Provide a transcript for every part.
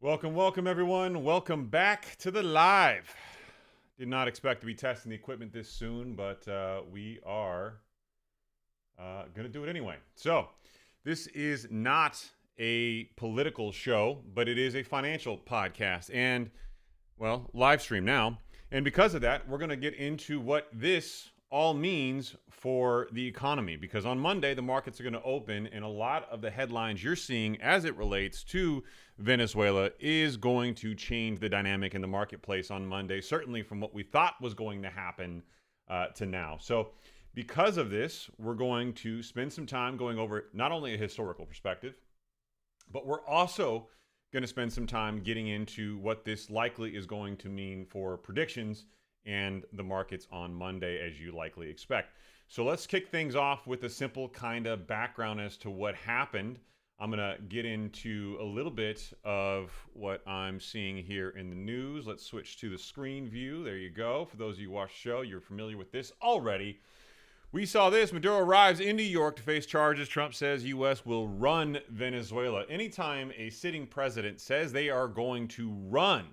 Welcome everyone. Welcome back to the live. Did not expect to be testing the equipment this soon, but we are going to do it anyway. So, this is not a political show, but it is a financial podcast and, well, live stream now. And because of that, we're going to get into what this all means for the economy, because on Monday the markets are going to open and a lot of the headlines you're seeing as it relates to Venezuela is going to change the dynamic in the marketplace on Monday, certainly from what we thought was going to happen to now. So because of this, we're going to spend some time going over not only a historical perspective, but we're also going to spend some time getting into what this likely is going to mean for predictions and the markets on Monday, as you likely expect. So let's kick things off with a simple kind of background as to what happened. I'm going to get into a little bit of what I'm seeing here in the news. Let's switch to the screen view. There you go. For those of you who watch the show, you're familiar with this already. We saw this. Maduro arrives in New York to face charges. Trump says U.S. will run Venezuela. Anytime a sitting president says they are going to run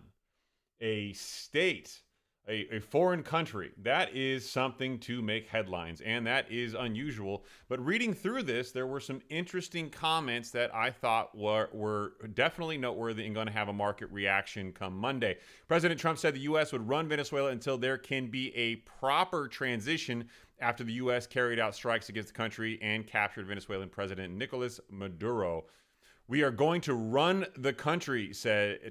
a state, a foreign country, that is something to make headlines, and that is unusual. But reading through this, there were some interesting comments that I thought were definitely noteworthy and going to have a market reaction come Monday. President Trump said the U.S. would run Venezuela until there can be a proper transition after the U.S. carried out strikes against the country and captured Venezuelan President Nicolas Maduro. We are going to run the country,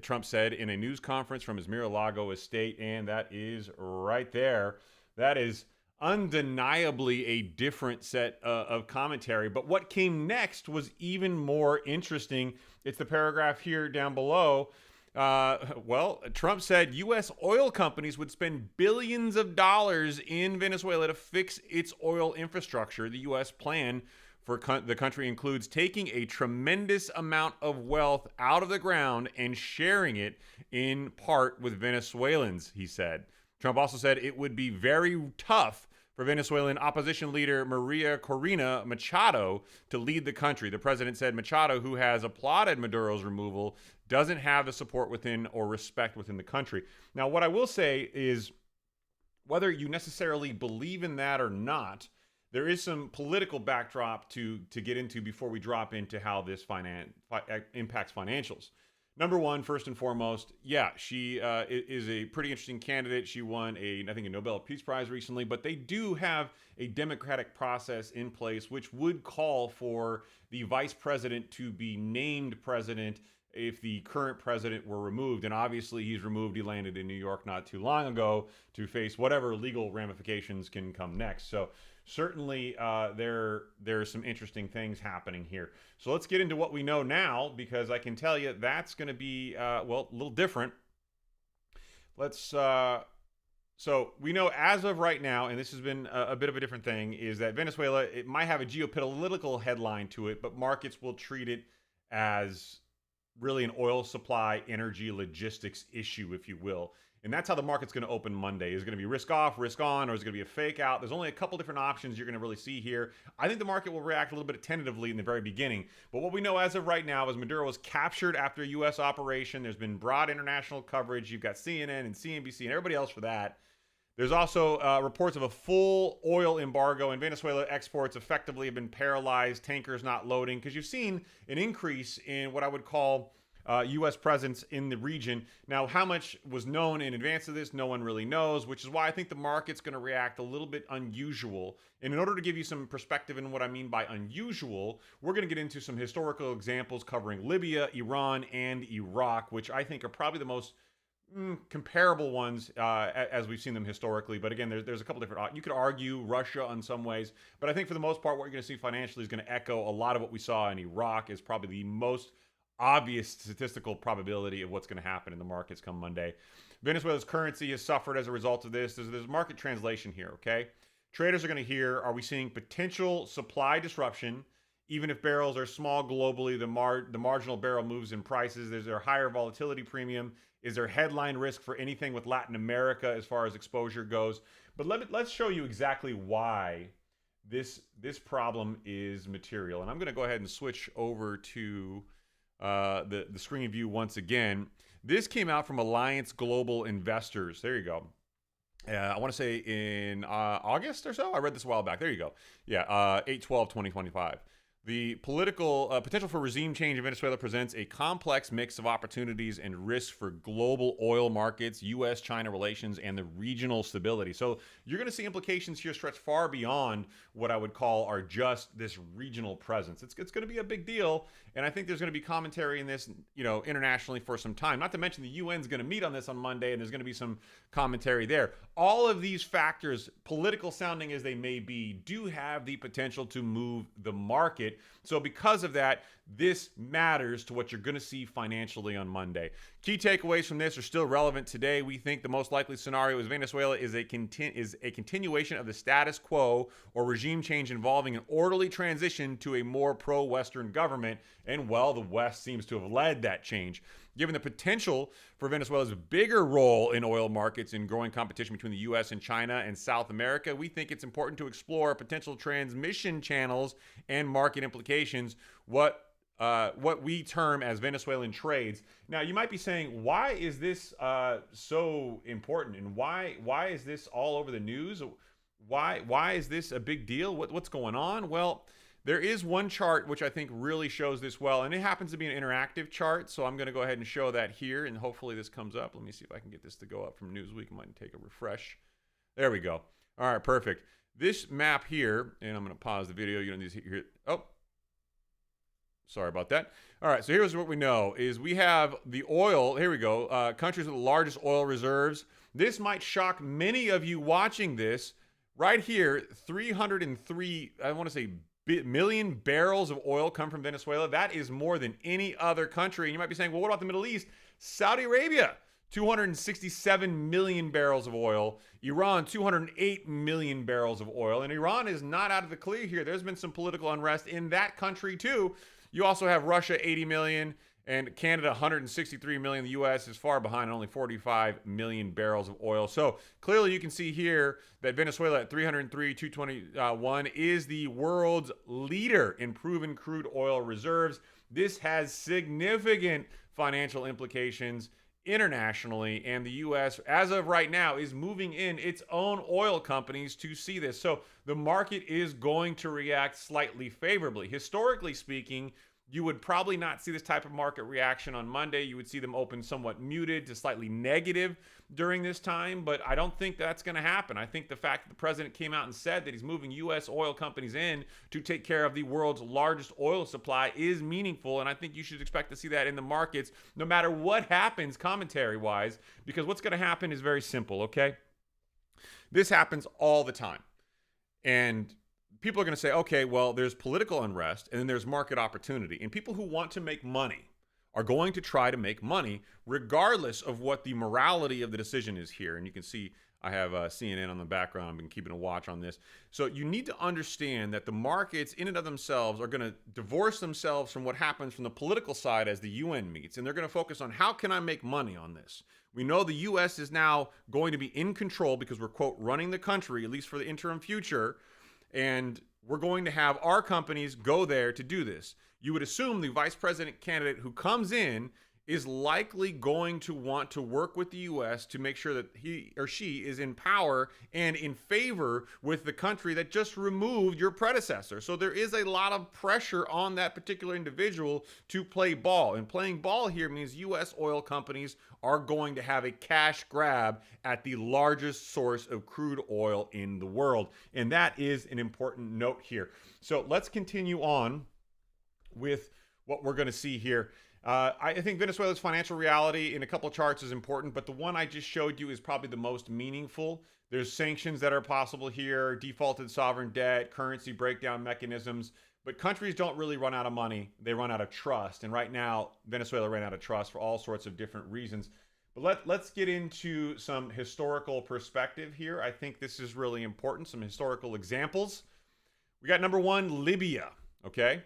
Trump said in a news conference from his Mar-a-Lago estate, and that is right there. That is undeniably a different set of commentary. But what came next was even more interesting. It's the paragraph here down below. Trump said U.S. oil companies would spend billions of dollars in Venezuela to fix its oil infrastructure. The U.S. plan for the country includes taking a tremendous amount of wealth out of the ground and sharing it in part with Venezuelans, he said. Trump also said it would be very tough for Venezuelan opposition leader Maria Corina Machado to lead the country. The president said Machado, who has applauded Maduro's removal, doesn't have the support within or respect within the country. Now, what I will say is, whether you necessarily believe in that or not, there is some political backdrop to get into before we drop into how this impacts financials. Number one, first and foremost, yeah, she is a pretty interesting candidate. She won I think a Nobel Peace Prize recently, but they do have a democratic process in place which would call for the vice president to be named president if the current president were removed. And obviously he's removed. He landed in New York not too long ago to face whatever legal ramifications can come next. So certainly there's some interesting things happening here. So let's get into what we know now, because I can tell you that's going to be, a little different. So we know as of right now, and this has been a bit of a different thing, is that Venezuela, it might have a geopolitical headline to it, but markets will treat it as really an oil supply, energy, logistics issue, if you will. And that's how the market's going to open Monday. Is it going to be risk off, risk on, or is it going to be a fake out? There's only a couple different options you're going to really see here. I think the market will react a little bit tentatively in the very beginning. But what we know as of right now is Maduro was captured after a U.S. operation. There's been broad international coverage. You've got CNN and CNBC and everybody else for that. There's also reports of a full oil embargo, and Venezuela exports effectively have been paralyzed, tankers not loading, because you've seen an increase in what I would call U.S. presence in the region. Now, how much was known in advance of this, no one really knows, which is why I think the market's going to react a little bit unusual. And in order to give you some perspective in what I mean by unusual, we're going to get into some historical examples covering Libya, Iran, and Iraq, which I think are probably the most comparable ones as we've seen them historically. But again, there's a couple different, you could argue Russia in some ways, but I think for the most part what you're going to see financially is going to echo a lot of what we saw in Iraq. Is probably the most obvious statistical probability of what's going to happen in the markets come Monday. Venezuela's currency has suffered as a result of this. There's market translation here, okay? Traders are going to hear, are we seeing potential supply disruption? Even if barrels are small globally, the marginal barrel moves in prices. There's a higher volatility premium. Is there headline risk for anything with Latin America as far as exposure goes? But let's show you exactly why this problem is material. And I'm going to go ahead and switch over to the screen view once again. This came out from Alliance Global Investors. There you go. I want to say in August or so. I read this a while back. There you go. Yeah, 8/12/2025. The political potential for regime change in Venezuela presents a complex mix of opportunities and risks for global oil markets, U.S.-China relations, and the regional stability. So you're going to see implications here stretch far beyond what I would call are just this regional presence. It's going to be a big deal, and I think there's going to be commentary in this, internationally for some time. Not to mention the UN's going to meet on this on Monday, and there's going to be some commentary there. All of these factors, political sounding as they may be, do have the potential to move the market. So because of that, this matters to what you're going to see financially on Monday. Key takeaways from this are still relevant today. We think the most likely scenario is Venezuela is a continuation of the status quo or regime change involving an orderly transition to a more pro-Western government. And, well, the West seems to have led that change. Given the potential for Venezuela's bigger role in oil markets and growing competition between the U.S. and China and South America, we think it's important to explore potential transmission channels and market implications, what we term as Venezuelan trades. Now, you might be saying, why is this so important, and why is this all over the news? Why is this a big deal? What's going on? Well, there is one chart which I think really shows this well, and it happens to be an interactive chart, so I'm going to go ahead and show that here, and hopefully this comes up. Let me see if I can get this to go up from Newsweek. I might take a refresh. There we go. All right, perfect. This map here, and I'm going to pause the video. You don't need to hear it. Oh, sorry about that. All right, so here's what we know is we have the oil. Here we go. Countries with the largest oil reserves. This might shock many of you watching this. Right here, 303, I want to say, million barrels of oil come from Venezuela. That is more than any other country. And you might be saying, well, what about the Middle East? Saudi Arabia, 267 million barrels of oil. Iran, 208 million barrels of oil. And Iran is not out of the clear here. There's been some political unrest in that country too. You also have Russia, 80 million, and Canada, 163 million. The U.S. is far behind at only 45 million barrels of oil. So clearly you can see here that Venezuela at 303, 221 is the world's leader in proven crude oil reserves. This has significant financial implications internationally, and the U.S., as of right now, is moving in its own oil companies to see this. So the market is going to react slightly favorably. Historically speaking, you would probably not see this type of market reaction on Monday. You would see them open somewhat muted to slightly negative during this time, but I don't think that's going to happen. I think the fact that the president came out and said that he's moving U.S. oil companies in to take care of the world's largest oil supply is meaningful, and I think you should expect to see that in the markets no matter what happens commentary-wise, because what's going to happen is very simple, okay? This happens all the time, and people are going to say, okay, well, there's political unrest and then there's market opportunity. And people who want to make money are going to try to make money regardless of what the morality of the decision is here. And you can see I have CNN on the background. I've been keeping a watch on this. So you need to understand that the markets in and of themselves are going to divorce themselves from what happens from the political side as the UN meets. And they're going to focus on how can I make money on this? We know the U.S. is now going to be in control because we're, quote, running the country, at least for the interim future. And we're going to have our companies go there to do this. You would assume the vice president candidate who comes in is likely going to want to work with the U.S. to make sure that he or she is in power and in favor with the country that just removed your predecessor. So there is a lot of pressure on that particular individual to play ball. And playing ball here means U.S. oil companies are going to have a cash grab at the largest source of crude oil in the world. And that is an important note here. So let's continue on with what we're going to see here. I think Venezuela's financial reality in a couple of charts is important, but the one I just showed you is probably the most meaningful. There's sanctions that are possible here, defaulted sovereign debt, currency breakdown mechanisms, but countries don't really run out of money. They run out of trust. And right now, Venezuela ran out of trust for all sorts of different reasons. But let's get into some historical perspective here. I think this is really important, some historical examples. We got number one, Libya, okay?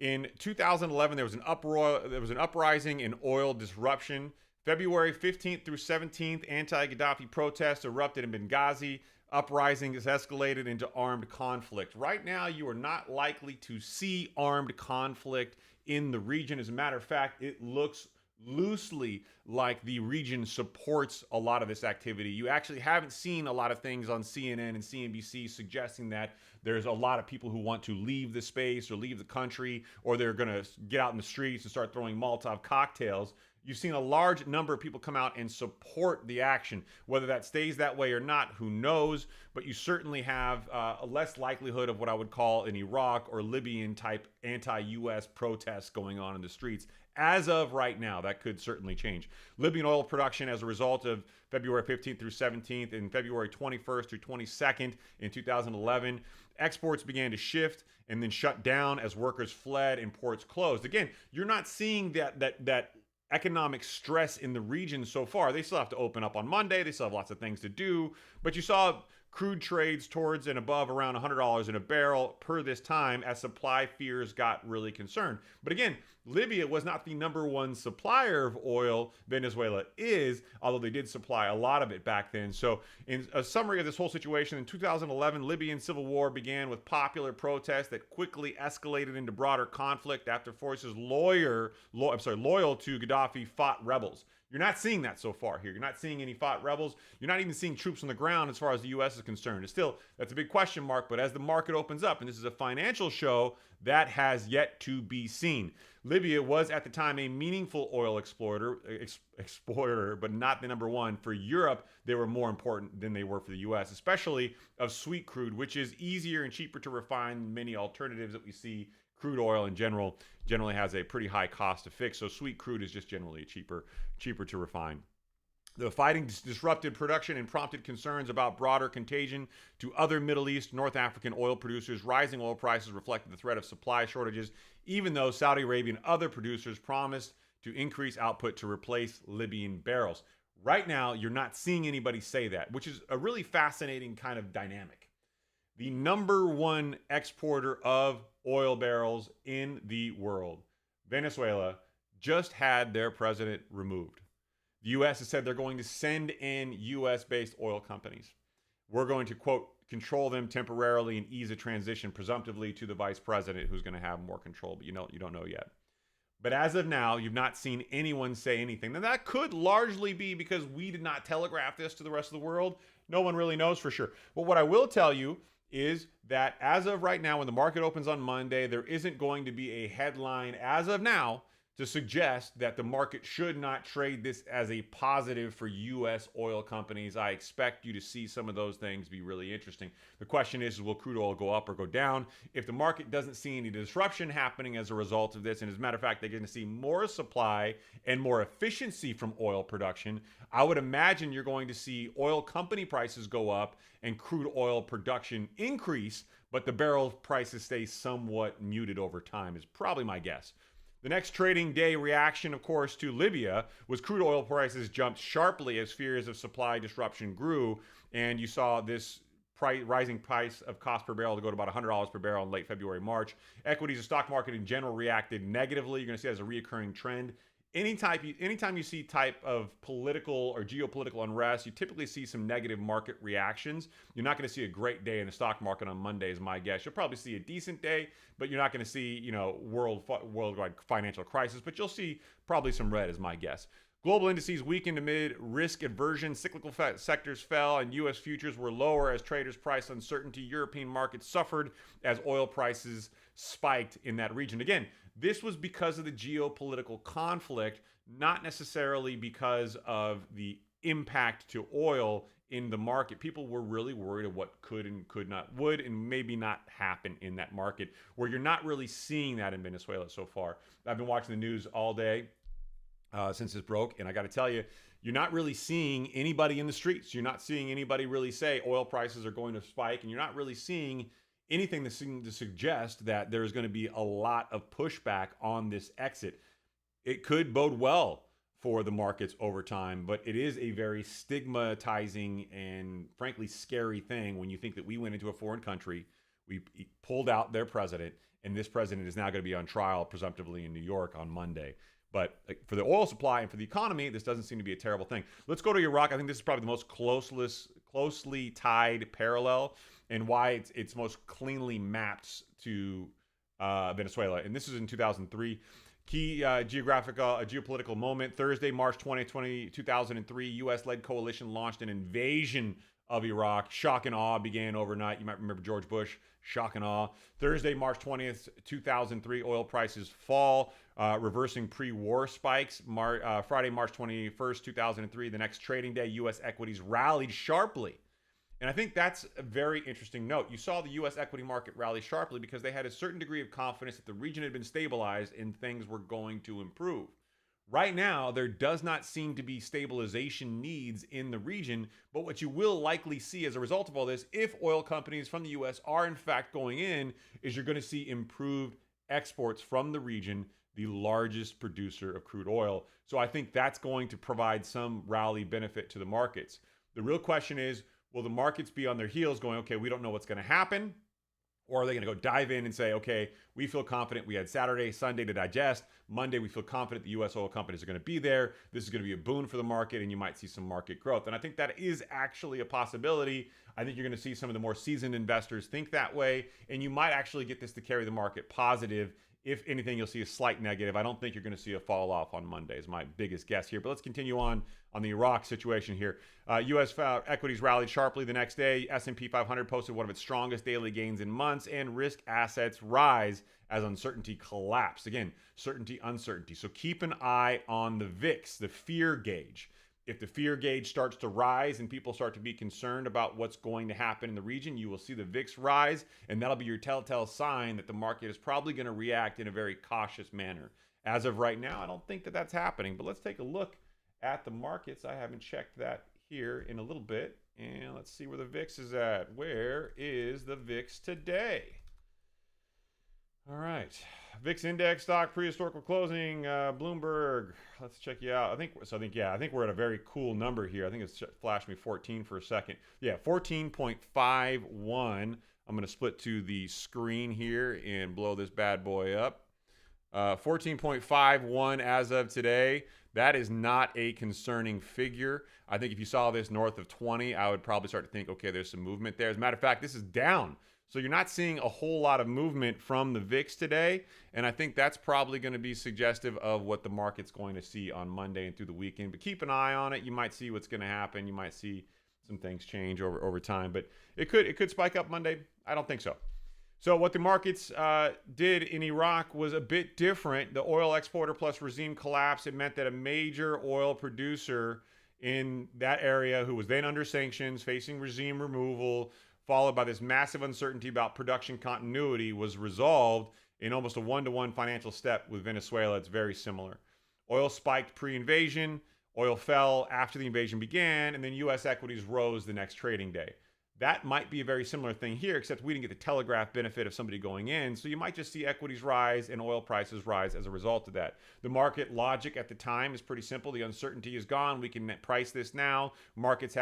In 2011, there was an uprising in oil disruption. February 15th through 17th, anti-Gaddafi protests erupted in Benghazi. Uprising has escalated into armed conflict. Right now, you are not likely to see armed conflict in the region. As a matter of fact, it looks loosely like the region supports a lot of this activity. You actually haven't seen a lot of things on CNN and CNBC suggesting that there's a lot of people who want to leave the space or leave the country, or they're going to get out in the streets and start throwing Molotov cocktails. You've seen a large number of people come out and support the action. Whether that stays that way or not, who knows? But you certainly have a less likelihood of what I would call an Iraq or Libyan type anti-U.S. protests going on in the streets. As of right now, that could certainly change. Libyan oil production as a result of February 15th through 17th and February 21st through 22nd in 2011, exports began to shift and then shut down as workers fled and ports closed. Again, you're not seeing that economic stress in the region so far. They still have to open up on Monday. They still have lots of things to do. But you saw crude trades towards and above around $100 in a barrel per this time as supply fears got really concerned. But again, Libya was not the number one supplier of oil. Venezuela is, although they did supply a lot of it back then. So in a summary of this whole situation, in 2011, Libyan civil war began with popular protests that quickly escalated into broader conflict after forces loyal to Gaddafi fought rebels. You're not seeing that so far here. You're not seeing any fought rebels. You're not even seeing troops on the ground as far as the U.S. is concerned. It's still, that's a big question mark, but as the market opens up, and this is a financial show, that has yet to be seen. Libya was at the time a meaningful oil explorer, but not the number one. For Europe, they were more important than they were for the U.S., especially of sweet crude, which is easier and cheaper to refine than many alternatives that we see. Crude oil in generally has a pretty high cost to fix, so sweet crude is just generally cheaper to refine. The fighting disrupted production and prompted concerns about broader contagion to other Middle East, North African oil producers. Rising oil prices reflected the threat of supply shortages, even though Saudi Arabia and other producers promised to increase output to replace Libyan barrels. Right now, you're not seeing anybody say that, which is a really fascinating kind of dynamic. The number one exporter of oil barrels in the world, Venezuela, just had their president removed. The U.S. has said they're going to send in U.S.-based oil companies. We're going to, quote, control them temporarily and ease a transition, presumptively, to the vice president who's going to have more control. But you don't know yet. But as of now, you've not seen anyone say anything. Now, that could largely be because we did not telegraph this to the rest of the world. No one really knows for sure. But what I will tell you is that as of right now, when the market opens on Monday, there isn't going to be a headline as of now to suggest that the market should not trade this as a positive for U.S. oil companies. I expect you to see some of those things be really interesting. The question is, will crude oil go up or go down? If the market doesn't see any disruption happening as a result of this, and as a matter of fact, they're going to see more supply and more efficiency from oil production, I would imagine you're going to see oil company prices go up and crude oil production increase, but the barrel prices stay somewhat muted over time is probably my guess. The next trading day reaction, of course, to Libya was crude oil prices jumped sharply as fears of supply disruption grew, and you saw this rising price of cost per barrel to go to about $100 per barrel in late February, March. Equities, the stock market in general reacted negatively. You're going to see that as a reoccurring trend. Anytime you see type of political or geopolitical unrest, you typically see some negative market reactions. You're not going to see a great day in the stock market on Monday, is my guess. You'll probably see a decent day, but you're not going to see, worldwide financial crisis. But you'll see probably some red, is my guess. Global indices weakened amid risk aversion. Cyclical sectors fell, and U.S. futures were lower as traders priced uncertainty. European markets suffered as oil prices spiked in that region. Again, this was because of the geopolitical conflict, not necessarily because of the impact to oil in the market. People were really worried of what could and would and maybe not happen in that market, where you're not really seeing that in Venezuela so far. I've been watching the news all day since this broke, and I got to tell you, you're not really seeing anybody in the streets. You're not seeing anybody really say oil prices are going to spike, and you're not really seeing anything to suggest that there's going to be a lot of pushback on this exit. It could bode well for the markets over time, but it is a very stigmatizing and frankly scary thing when you think that we went into a foreign country, we pulled out their president, and this president is now going to be on trial presumptively in New York on Monday. But for the oil supply and for the economy, this doesn't seem to be a terrible thing. Let's go to Iraq. I think this is probably the most closely tied parallel, and why it's most cleanly mapped to Venezuela. And this is in 2003. Key geopolitical moment. Thursday, March 2003, U.S.-led coalition launched an invasion of Iraq. Shock and awe began overnight. You might remember George Bush, shock and awe. Thursday, March 20th, 2003, oil prices fall, reversing pre-war spikes. Friday, March 21st, 2003, the next trading day, U.S. equities rallied sharply. And I think that's a very interesting note. You saw the U.S. equity market rally sharply because they had a certain degree of confidence that the region had been stabilized and things were going to improve. Right now, there does not seem to be stabilization needs in the region, but what you will likely see as a result of all this, if oil companies from the U.S. are in fact going in, is you're going to see improved exports from the region, the largest producer of crude oil. So I think that's going to provide some rally benefit to the markets. The real question is, will the markets be on their heels going, okay, we don't know what's going to happen? Or are they going to go dive in and say, okay, we feel confident. We had Saturday, Sunday to digest. Monday, we feel confident the U.S. oil companies are going to be there. This is going to be a boon for the market, and you might see some market growth. And I think that is actually a possibility. I think you're going to see some of the more seasoned investors think that way, and you might actually get this to carry the market positive. If anything, you'll see a slight negative. I don't think you're going to see a fall off on Monday is my biggest guess here. But let's continue on the Iraq situation here. U.S. equities rallied sharply the next day. S&P 500 posted one of its strongest daily gains in months, and risk assets rise as uncertainty collapsed. Again, certainty, uncertainty. So keep an eye on the VIX, the fear gauge. If the fear gauge starts to rise and people start to be concerned about what's going to happen in the region, you will see the VIX rise, and that'll be your telltale sign that the market is probably going to react in a very cautious manner. As of right now, I don't think that that's happening, but let's take a look at the markets. I haven't checked that here in a little bit, and let's see where the VIX is at. Where is the VIX today? All right, VIX index stock pre-historical closing, Bloomberg. Let's check you out. I think we're at a very cool number here. I think it's flashed me 14 for a second. Yeah, 14.51. I'm going to split to the screen here and blow this bad boy up. 14.51 as of today. That is not a concerning figure. I think if you saw this north of 20, I would probably start to think, okay, there's some movement there. As a matter of fact, this is down. So you're not seeing a whole lot of movement from the VIX today, and I think that's probably going to be suggestive of what the market's going to see on Monday and through the weekend. But keep an eye on it. You might see what's going to happen. You might see some things change over time, but it could spike up Monday. I don't think so. So what the markets did in Iraq was a bit different. The oil exporter plus regime collapse, it meant that a major oil producer in that area who was then under sanctions, facing regime removal, followed by this massive uncertainty about production continuity, was resolved in almost a one-to-one financial step with Venezuela. It's very similar. Oil spiked pre-invasion, oil fell after the invasion began, and then U.S. equities rose the next trading day. That might be a very similar thing here, except we didn't get the telegraph benefit of somebody going in, so you might just see equities rise and oil prices rise as a result of that. The market logic at the time is pretty simple. The uncertainty is gone. We can price this now. Markets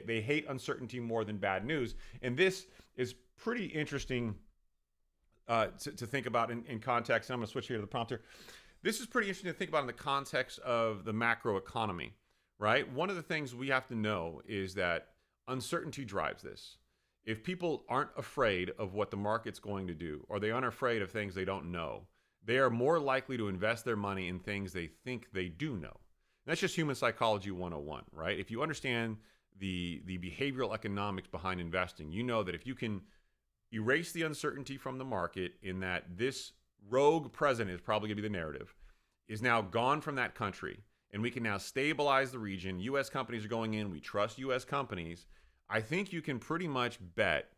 they hate uncertainty more than bad news, and this is pretty interesting to think about in context. And I'm going to switch here to the prompter. This is pretty interesting to think about in the context of the macro economy, right? One of the things we have to know is that uncertainty drives this. If people aren't afraid of what the market's going to do, or they aren't afraid of things they don't know, they are more likely to invest their money in things they think they do know. And that's just human psychology 101, right? If you understand the behavioral economics behind investing, you know that if you can erase the uncertainty from the market, in that this rogue president is probably going to be the narrative, is now gone from that country, and we can now stabilize the region. U.S. companies are going in. We trust U.S. companies. I think you can pretty much bet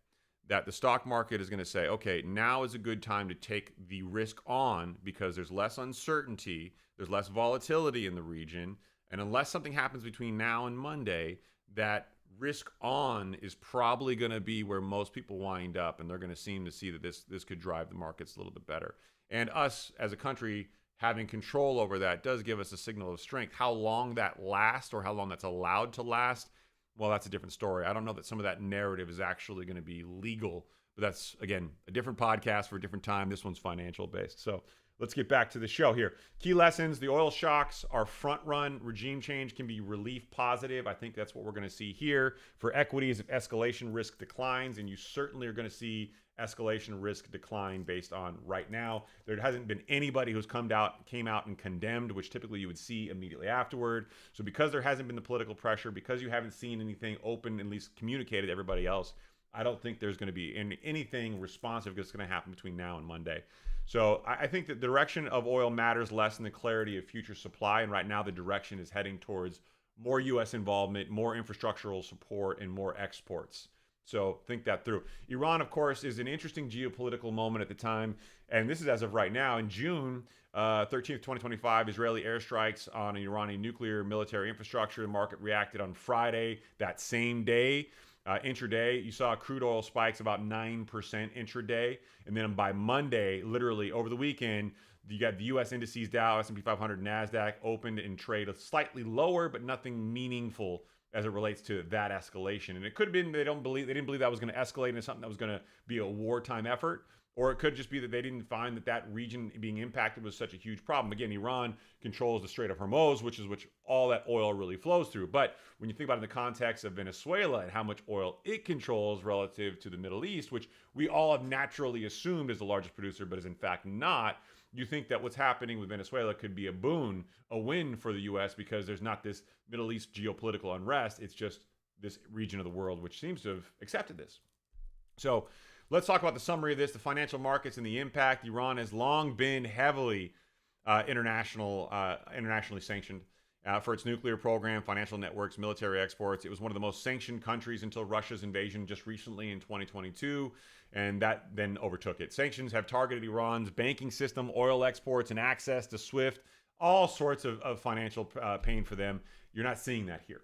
that the stock market is going to say, okay, now is a good time to take the risk on because there's less uncertainty, there's less volatility in the region, and unless something happens between now and Monday, that risk on is probably going to be where most people wind up, and they're going to seem to see that this could drive the markets a little bit better. And us as a country having control over that does give us a signal of strength. How long that lasts, or how long that's allowed to last, well, that's a different story. I don't know that some of that narrative is actually going to be legal, but that's, again, a different podcast for a different time. This one's financial based. So let's get back to the show here. Key lessons: the oil shocks are front run. Regime change can be relief positive. I think that's what we're going to see here. For equities, if escalation risk declines, and you certainly are going to see escalation risk decline based on right now. There hasn't been anybody who's came out and condemned, which typically you would see immediately afterward. So because there hasn't been the political pressure, because you haven't seen anything open, at least communicated to everybody else, I don't think there's going to be anything responsive that's going to happen between now and Monday. So I think that the direction of oil matters less than the clarity of future supply. And right now the direction is heading towards more U.S. involvement, more infrastructural support, and more exports. So think that through. Iran, of course, is an interesting geopolitical moment at the time. And this is as of right now. In June 13th, 2025, Israeli airstrikes on an Iranian nuclear military infrastructure. The market reacted on Friday that same day. Intraday, you saw crude oil spikes about 9% intraday. And then by Monday, literally over the weekend, you got the U.S. indices, Dow, S&P 500, NASDAQ opened and trade slightly lower, but nothing meaningful as it relates to that escalation. And it could have been they didn't believe that was going to escalate into something that was going to be a wartime effort, or it could just be that they didn't find that region being impacted was such a huge problem. Again, Iran controls the Strait of Hormuz, which all that oil really flows through. But when you think about it in the context of Venezuela and how much oil it controls relative to the Middle East, which we all have naturally assumed is the largest producer, but is in fact not, you think that what's happening with Venezuela could be a win for the U.S. because there's not this Middle East geopolitical unrest. It's just this region of the world which seems to have accepted this. So let's talk about the summary of this, the financial markets and the impact. Iran has long been heavily internationally sanctioned for its nuclear program, financial networks, military exports. It was one of the most sanctioned countries until Russia's invasion just recently in 2022, and that then overtook it. Sanctions have targeted Iran's banking system, oil exports, and access to SWIFT, all sorts of financial pain for them. You're not seeing that here.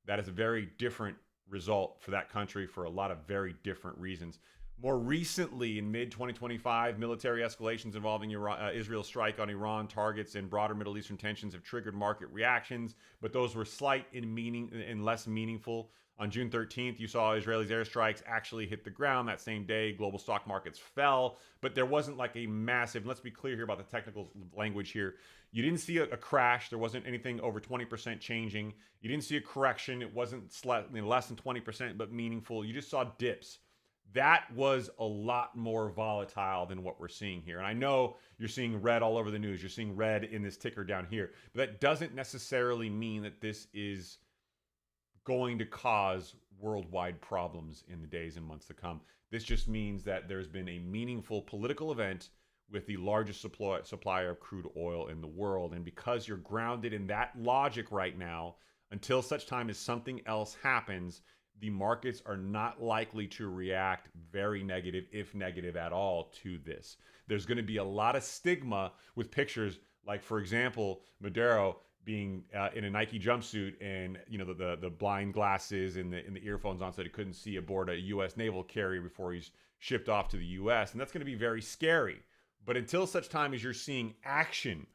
That is a very different result for that country for a lot of very different reasons. More recently, in mid-2025, military escalations involving Israel's strike on Iran targets and broader Middle Eastern tensions have triggered market reactions, but those were slight in less meaningful. On June 13th, you saw Israeli airstrikes actually hit the ground that same day. Global stock markets fell, but there wasn't like a massive, let's be clear here about the technical language here. You didn't see a crash. There wasn't anything over 20% changing. You didn't see a correction. It wasn't less than 20%, but meaningful. You just saw dips. That was a lot more volatile than what we're seeing here. And I know you're seeing red all over the news. You're seeing red in this ticker down here. But that doesn't necessarily mean that this is going to cause worldwide problems in the days and months to come. This just means that there's been a meaningful political event with the largest supplier of crude oil in the world. And because you're grounded in that logic right now, until such time as something else happens, the markets are not likely to react very negative, if negative at all, to this. There's going to be a lot of stigma with pictures like, for example, Maduro being in a Nike jumpsuit and the blind glasses and the earphones on so that he couldn't see aboard a U.S. naval carrier before he's shipped off to the U.S. And that's going to be very scary. But until such time as you're seeing action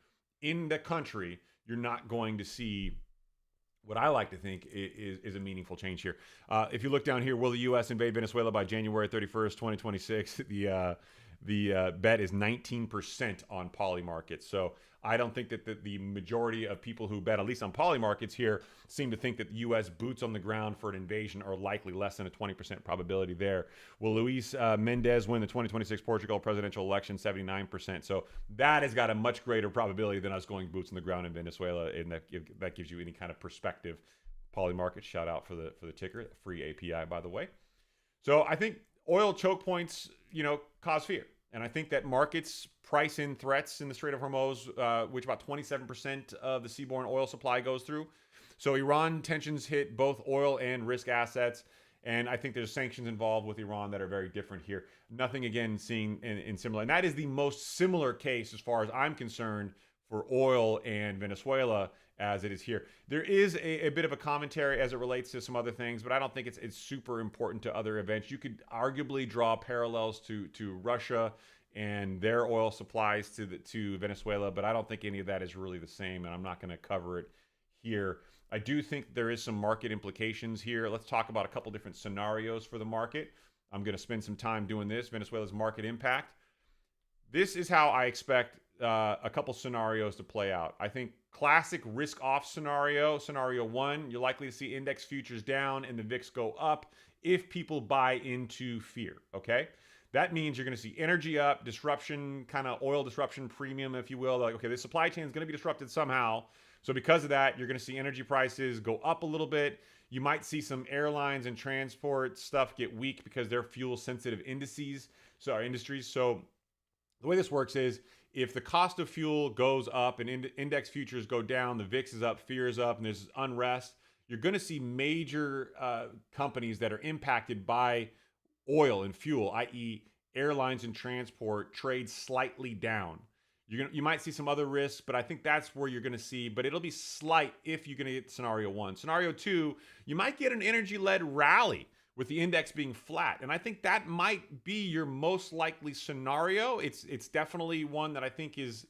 in the country, you're not going to see what I like to think is a meaningful change here. If you look down here, will the U.S. invade Venezuela by January 31st, 2026? The bet is 19% on Polymarket. So I don't think that the majority of people who bet, at least on Polymarkets here, seem to think that the U.S. boots on the ground for an invasion are likely less than a 20% probability there. Will Luis Mendez win the 2026 Portugal presidential election? 79%. So that has got a much greater probability than us going boots on the ground in Venezuela, and that gives you any kind of perspective. Polymarket, shout out for the ticker, free API, by the way. So I think oil choke points, cause fear. And I think that markets price in threats in the Strait of Hormuz, which about 27% of the seaborne oil supply goes through. So Iran tensions hit both oil and risk assets. And I think there's sanctions involved with Iran that are very different here. Nothing, again, seen in similar. And that is the most similar case, as far as I'm concerned, for oil and Venezuela as it is here. There is a bit of a commentary as it relates to some other things, but I don't think it's super important to other events. You could arguably draw parallels to Russia and their oil supplies to Venezuela, but I don't think any of that is really the same, and I'm not going to cover it here. I do think there is some market implications here. Let's talk about a couple different scenarios for the market. I'm going to spend some time doing this, Venezuela's market impact. This is how I expect a couple scenarios to play out. I think classic risk-off scenario 1, you're likely to see index futures down and the VIX go up if people buy into fear, okay? That means you're going to see energy up, disruption, kind of oil disruption premium, if you will. Like, okay, the supply chain is going to be disrupted somehow. So because of that, you're going to see energy prices go up a little bit. You might see some airlines and transport stuff get weak because they're fuel-sensitive industries. So the way this works is if the cost of fuel goes up and index futures go down, the VIX is up, fear is up, and there's unrest, you're going to see major companies that are impacted by oil and fuel, i.e. airlines and transport, trade slightly down. You might see some other risks, but I think that's where you're going to see, but it'll be slight if you're going to get scenario 1. Scenario 2, you might get an energy-led rally with the index being flat. And I think that might be your most likely scenario. It's definitely one that I think is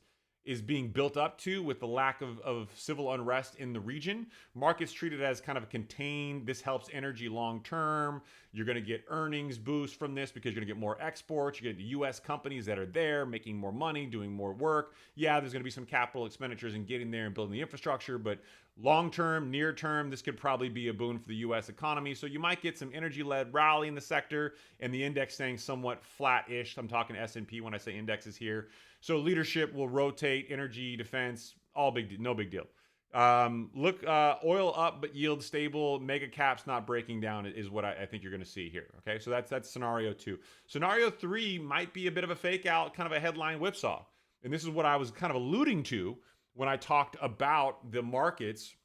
being built up to with the lack of civil unrest in the region. Markets treat it as kind of a contained, this helps energy long term. You're going to get earnings boost from this because you're going to get more exports. You're going to get the U.S. companies that are there making more money, doing more work. Yeah, there's going to be some capital expenditures in getting there and building the infrastructure, but long term, near term, this could probably be a boon for the U.S. economy. So you might get some energy-led rally in the sector and the index staying somewhat flat-ish. I'm talking S&P when I say indexes here. So leadership will rotate, energy, defense, no big deal. Oil up but yield stable, mega caps not breaking down is what I think you're going to see here. Okay, so that's scenario 2. Scenario 3 might be a bit of a fake out, kind of a headline whipsaw. And this is what I was kind of alluding to when I talked about the markets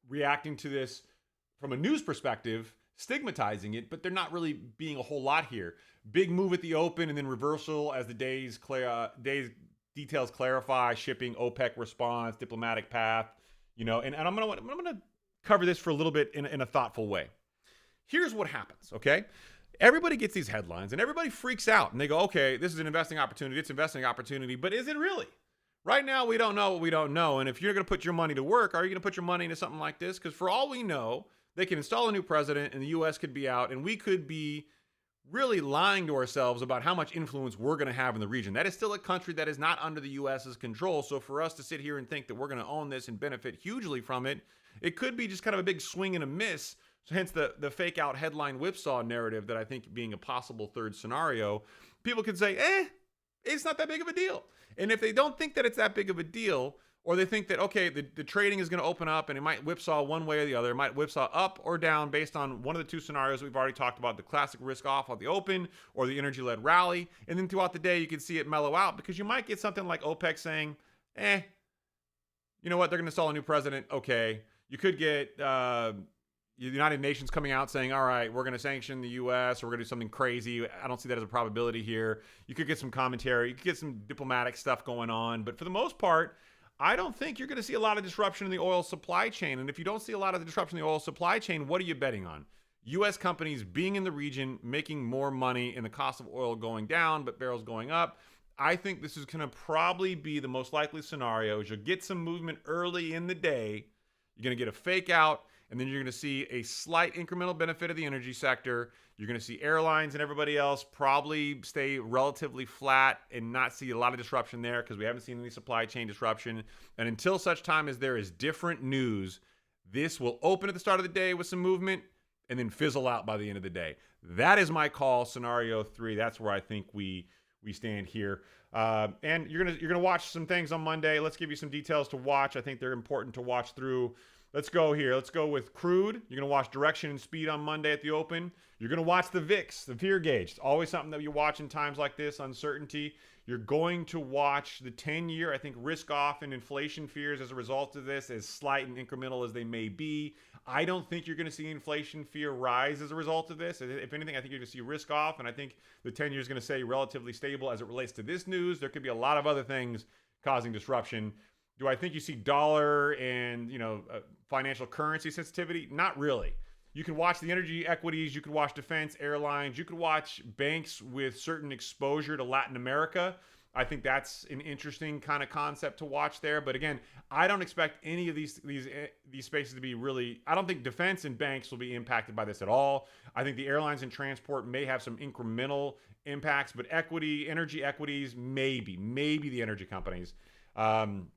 reacting to this from a news perspective, stigmatizing it, but they're not really being a whole lot here. Big move at the open and then reversal as the days details clarify, shipping, OPEC response, diplomatic path, and I'm gonna cover this for a little bit in a thoughtful way. Here's what happens, okay? Everybody gets these headlines and everybody freaks out and they go, okay, this is an investing opportunity, it's an investing opportunity, but is it really? Right now, we don't know what we don't know. And if you're going to put your money to work, are you going to put your money into something like this? Because for all we know, they can install a new president and the U.S. could be out and we could be really lying to ourselves about how much influence we're going to have in the region. That is still a country that is not under the U.S.'s control. So for us to sit here and think that we're going to own this and benefit hugely from it, it could be just kind of a big swing and a miss. So hence the fake out headline whipsaw narrative that I think being a possible third scenario, people could say, it's not that big of a deal. And if they don't think that it's that big of a deal, or they think that, okay, the trading is going to open up and it might whipsaw one way or the other, it might whipsaw up or down based on one of the two scenarios we've already talked about, the classic risk off at the open or the energy-led rally. And then throughout the day, you can see it mellow out because you might get something like OPEC saying, you know what, they're going to install a new president. Okay. You could get the United Nations coming out saying, all right, we're going to sanction the U.S. or we're going to do something crazy. I don't see that as a probability here. You could get some commentary. You could get some diplomatic stuff going on. But for the most part, I don't think you're going to see a lot of disruption in the oil supply chain. And if you don't see a lot of the disruption in the oil supply chain, what are you betting on? U.S. companies being in the region, making more money and the cost of oil going down, but barrels going up. I think this is going to probably be the most likely scenario. Is you'll get some movement early in the day. You're going to get a fake out. And then you're going to see a slight incremental benefit of the energy sector. You're going to see airlines and everybody else probably stay relatively flat and not see a lot of disruption there because we haven't seen any supply chain disruption. And until such time as there is different news, this will open at the start of the day with some movement and then fizzle out by the end of the day. That is my call, scenario 3. That's where I think we stand here. And you're gonna watch some things on Monday. Let's give you some details to watch. I think they're important to watch through. Let's go here. Let's go with crude. You're going to watch direction and speed on Monday at the open. You're going to watch the VIX, the fear gauge. It's always something that you watch in times like this, uncertainty. You're going to watch the 10-year, I think, risk off and inflation fears as a result of this, as slight and incremental as they may be. I don't think you're going to see inflation fear rise as a result of this. If anything, I think you're going to see risk off, and I think the 10-year is going to stay relatively stable as it relates to this news. There could be a lot of other things causing disruption. Do I think you see dollar and, financial currency sensitivity? Not really. You can watch the energy equities. You could watch defense, airlines. You could watch banks with certain exposure to Latin America. I think that's an interesting kind of concept to watch there. But again, I don't expect any of these spaces to be really. I don't think defense and banks will be impacted by this at all. I think the airlines and transport may have some incremental impacts, but energy equities, maybe the energy companies. And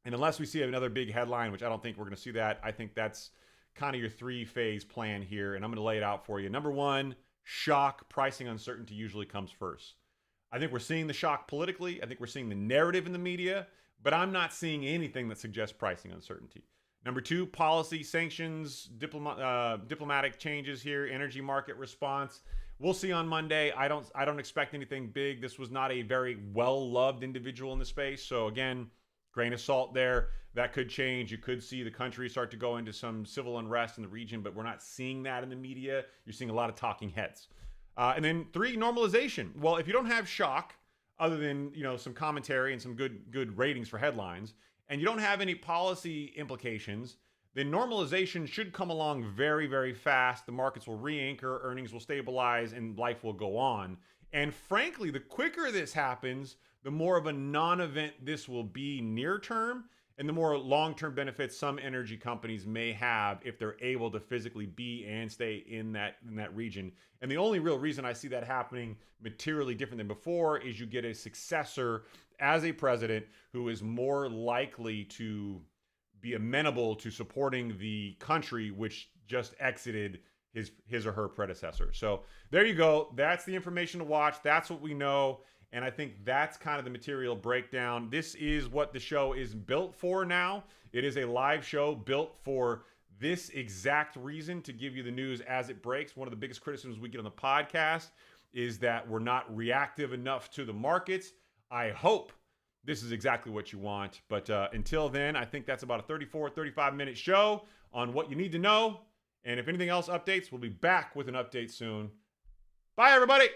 unless we see another big headline, which I don't think we're going to see that, I think that's kind of your three-phase plan here. And I'm going to lay it out for you. Number one, shock. Pricing uncertainty usually comes first. I think we're seeing the shock politically. I think we're seeing the narrative in the media, but I'm not seeing anything that suggests pricing uncertainty. Number two, policy, sanctions, diplomatic changes here, energy market response. We'll see on Monday. I don't expect anything big. This was not a very well-loved individual in the space. So again, grain of salt there. That could change. You could see the country start to go into some civil unrest in the region, but we're not seeing that in the media. You're seeing a lot of talking heads. And then three, normalization. Well, if you don't have shock, other than some commentary and some good ratings for headlines, and you don't have any policy implications, then normalization should come along very, very fast. The markets will re-anchor, earnings will stabilize, and life will go on. And frankly, the quicker this happens, the more of a non-event this will be near term, and the more long-term benefits some energy companies may have if they're able to physically be and stay in that region. And the only real reason I see that happening materially different than before is you get a successor as a president who is more likely to be amenable to supporting the country which just exited his or her predecessor. So there you go. That's the information to watch. That's what we know. And I think that's kind of the material breakdown. This is what the show is built for now. It is a live show built for this exact reason, to give you the news as it breaks. One of the biggest criticisms we get on the podcast is that we're not reactive enough to the markets. I hope this is exactly what you want. But until then, I think that's about a 35-minute show on what you need to know. And if anything else updates, we'll be back with an update soon. Bye, everybody.